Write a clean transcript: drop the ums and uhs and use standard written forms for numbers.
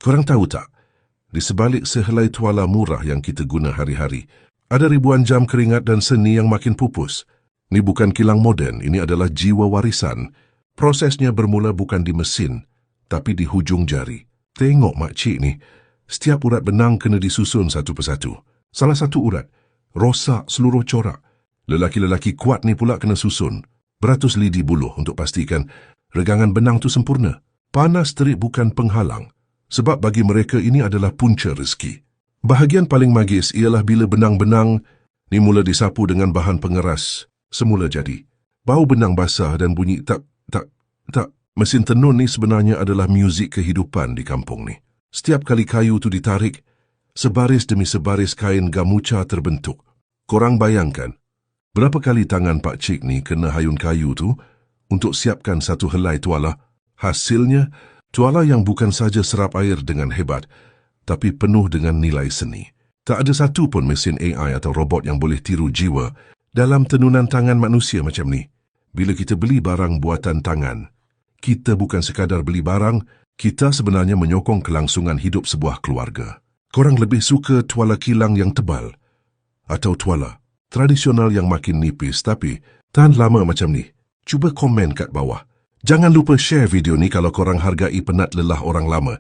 Korang tahu tak, di sebalik sehelai tuala murah yang kita guna hari-hari, ada ribuan jam keringat dan seni yang makin pupus. Ini bukan kilang moden, ini adalah jiwa warisan. Prosesnya bermula bukan di mesin, tapi di hujung jari. Tengok makcik ni, setiap urat benang kena disusun satu persatu. Salah satu urat, rosak seluruh corak. Lelaki-lelaki kuat ni pula kena susun beratus lidi buluh untuk pastikan regangan benang tu sempurna. Panas terik bukan penghalang, sebab bagi mereka ini adalah punca rezeki. Bahagian paling magis ialah bila benang-benang ni mula disapu dengan bahan pengeras semula jadi. Bau benang basah dan bunyi tak. Mesin tenun ni sebenarnya adalah muzik kehidupan di kampung ni. Setiap kali kayu tu ditarik, sebaris demi sebaris kain gamuca terbentuk. Korang bayangkan, berapa kali tangan Pak Cik ni kena hayun kayu tu untuk siapkan satu helai tuala. Hasilnya, tuala yang bukan saja serap air dengan hebat, tapi penuh dengan nilai seni. Tak ada satu pun mesin AI atau robot yang boleh tiru jiwa dalam tenunan tangan manusia macam ni. Bila kita beli barang buatan tangan, kita bukan sekadar beli barang, kita sebenarnya menyokong kelangsungan hidup sebuah keluarga. Korang lebih suka tuala kilang yang tebal atau tuala tradisional yang makin nipis tapi tahan lama macam ni? Cuba komen kat bawah. Jangan lupa share video ni kalau korang hargai penat lelah orang lama.